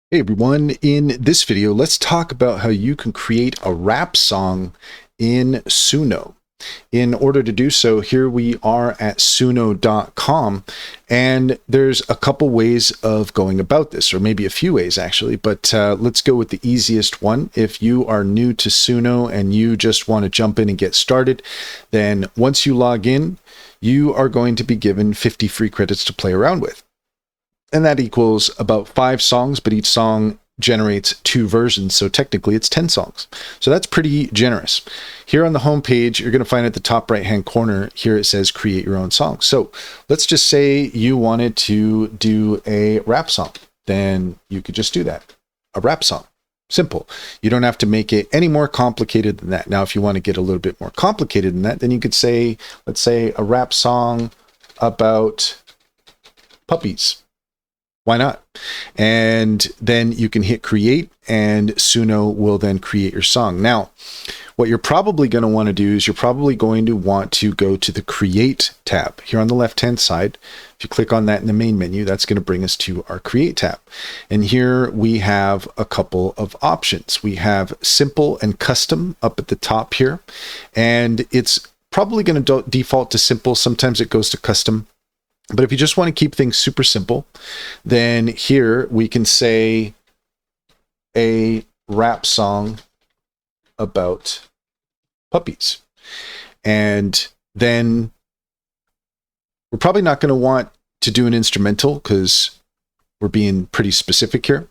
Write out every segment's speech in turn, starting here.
Hey everyone, in this video, let's talk about how you can create a rap song in Suno. In order to do so, here we are at suno.com, and there's a couple ways of going about this, or maybe a few ways actually, but let's go with the easiest one. If you are new to Suno and you just want to jump in and get started, then once you log in, you are going to be given 50 free credits to play around with. And that equals about 5 songs, but each song generates 2 versions. So technically it's 10 songs. So that's pretty generous. Here on the home page, you're going to find at the top right-hand corner, here it says create your own song. So let's just say you wanted to do a rap song. Then you could just do that. A rap song. Simple. You don't have to make it any more complicated than that. Now, if you want to get a little bit more complicated than that, then you could say, let's say a rap song about puppies. Why not? And then you can hit create and Suno will then create your song. Now, what you're probably going to want to do is you're probably going to want to go to the create tab here on the left-hand side. If you click on that in the main menu, that's going to bring us to our create tab. And here we have a couple of options. We have simple and custom up at the top here, and it's probably going to default to simple. Sometimes it goes to custom. But if you just want to keep things super simple, then here we can say a rap song about puppies. And then we're probably not going to want to do an instrumental because we're being pretty specific here,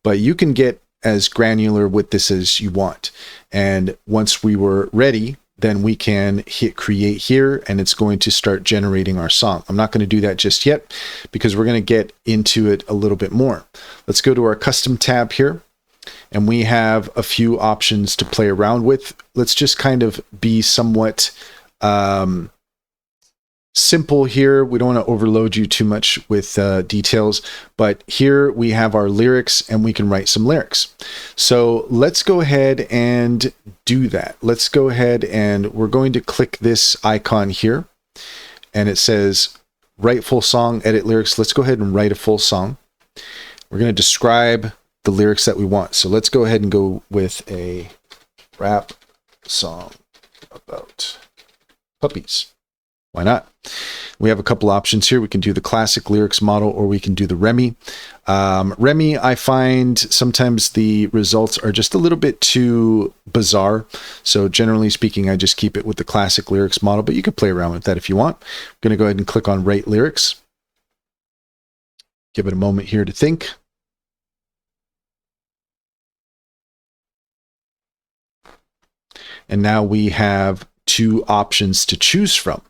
but you can get as granular with this as you want. And once we were ready, then we can hit create here and it's going to start generating our song. I'm not going to do that just yet because we're going to get into it a little bit more. Let's go to our custom tab here and we have a few options to play around with. Let's just kind of be somewhat simple here. We don't want to overload you too much with details, but here we have our lyrics and we can write some lyrics. So let's go ahead and do that. Let's go ahead and we're going to click this icon here and it says write full song, edit lyrics. Let's go ahead and write a full song. We're going to describe the lyrics that we want. So let's go ahead and go with a rap song about puppies. Why not? We have a couple options here. We can do the classic lyrics model or we can do the Remy. Remy, I find sometimes the results are just a little bit too bizarre. So generally speaking, I just keep it with the classic lyrics model, but you can play around with that if you want. I'm going to go ahead and click on write lyrics. Give it a moment here to think. And now we have 2 options to choose from.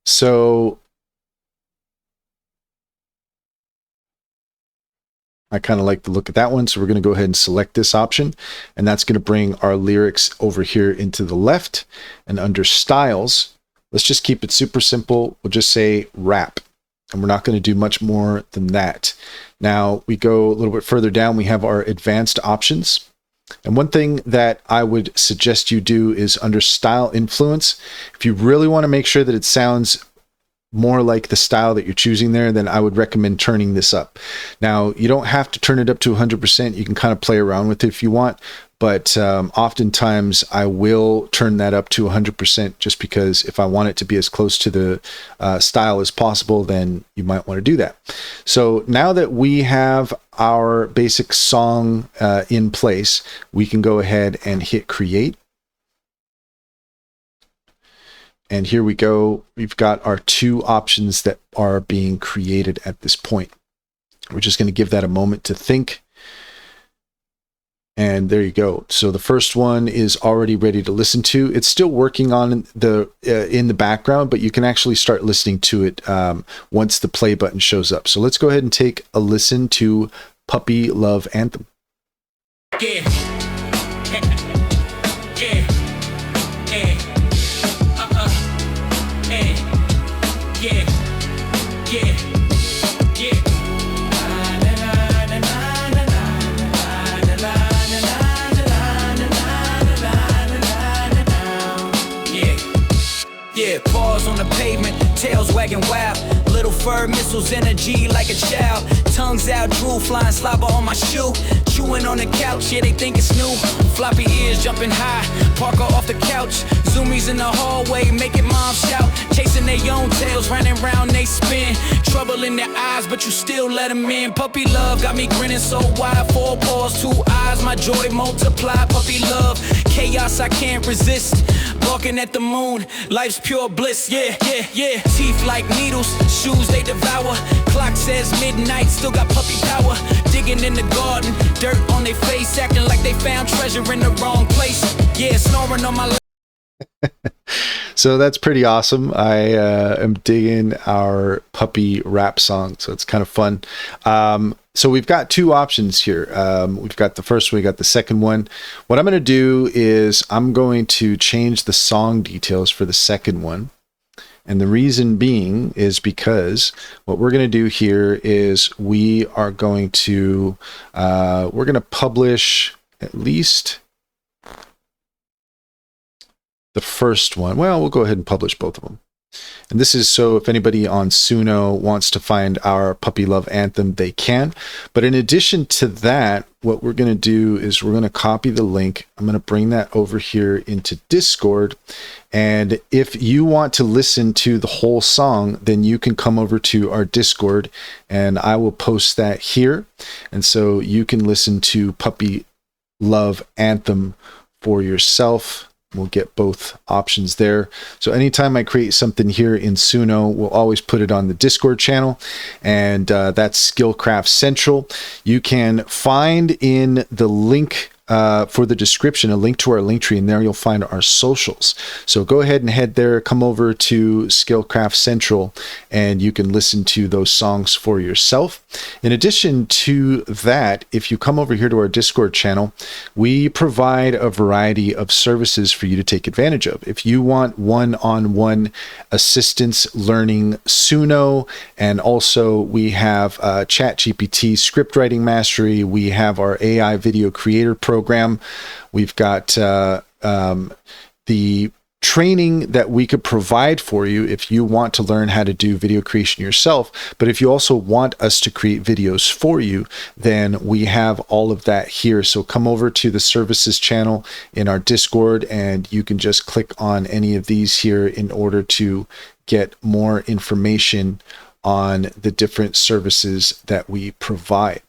So I kind of like the look at that one. So we're going to go ahead and select this option, and that's going to bring our lyrics over here into the left. And under styles, let's just keep it super simple. We'll just say rap, and we're not going to do much more than that. Now we go a little bit further down. We have our advanced options. And one thing that I would suggest you do is under style influence, if you really want to make sure that it sounds more like the style that you're choosing there, then I would recommend turning this up. Now, you don't have to turn it up to 100%. You can kind of play around with it if you want, but oftentimes I will turn that up to 100% just because if I want it to be as close to the style as possible, then you might want to do that. So now that we have our basic song in place, we can go ahead and hit create. And here we go. We've got our 2 options that are being created at this point. We're just going to give that a moment to think. And there you go. So the first one is already ready to listen to. It's still working on the in the background, but you can actually start listening to it once the play button shows up. So let's go ahead and take a listen to Puppy Love Anthem. Yeah. Paws on the pavement, tails wagging wild. Little Bird missiles, energy like a child. Tongues out, drool flying, slobber on my shoe. Chewing on the couch, yeah, they think it's new. Floppy ears jumping high, Parker off the couch. Zoomies in the hallway, making mom shout. Chasing their own tails, running round, they spin. Trouble in their eyes, but you still let them in. Puppy love got me grinning so wide. 4 paws, 2 eyes, my joy multiply. Puppy love, chaos I can't resist. Walking at the moon, life's pure bliss, yeah, yeah, yeah. Teeth like needles, shoes they devour. Clock says midnight, still got puppy power. Digging in the garden, dirt on their face, acting like they found treasure in the wrong place. Yeah, snoring on my So that's pretty awesome. I am digging our puppy rap song, so it's kind of fun. So we've got 2 options here. We've got the first one, we got the second one. What I'm going to do is I'm going to change the song details for the second one. And the reason being is because what we're going to do here is we are going to publish at least the first one. Well, we'll go ahead and publish both of them. And this is so if anybody on Suno wants to find our Puppy Love Anthem, they can. But in addition to that, what we're going to do is we're going to copy the link. I'm going to bring that over here into Discord. And if you want to listen to the whole song, then you can come over to our Discord and I will post that here. And so you can listen to Puppy Love Anthem for yourself. We'll get both options there. So anytime I create something here in Suno, we'll always put it on the Discord channel, and that's Skillcraft Central. You can find in the link for the description a link to our link tree, and there you'll find our socials. So go ahead and head there, come over to Skillcraft Central, and you can listen to those songs for yourself. In addition to that, if you come over here to our Discord channel, we provide a variety of services for you to take advantage of. If you want one-on-one assistance learning Suno, and also we have ChatGPT script writing mastery, we have our AI video creator program. We've got the training that we could provide for you if you want to learn how to do video creation yourself. But if you also want us to create videos for you, then we have all of that here. So come over to the services channel in our Discord, and you can just click on any of these here in order to get more information on the different services that we provide.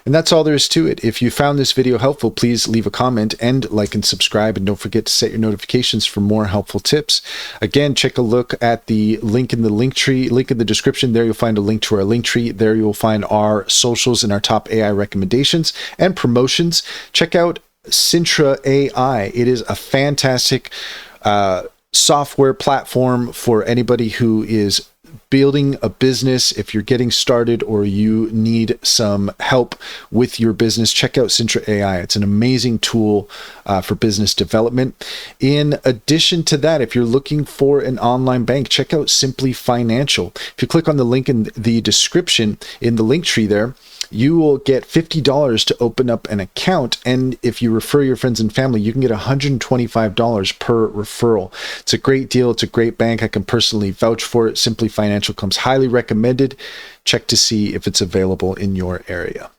And that's all there is to it. If you found this video helpful, please leave a comment and like and subscribe, and don't forget to set your notifications for more helpful tips. Again, check a look at the link in the link tree, link in the description. There you'll find a link to our link tree. There you'll find our socials and our top AI recommendations and promotions. Check out Suno AI. It is a fantastic software platform for anybody who is building a business. If you're getting started or you need some help with your business, check out Suno AI. It's an amazing tool for business development. In addition to that, if you're looking for an online bank, check out Simply Financial. If you click on the link in the description in the link tree there, you will get $50 to open up an account. And if you refer your friends and family, you can get $125 per referral. It's a great deal. It's a great bank. I can personally vouch for it. Simply Financial comes highly recommended. Check to see if it's available in your area.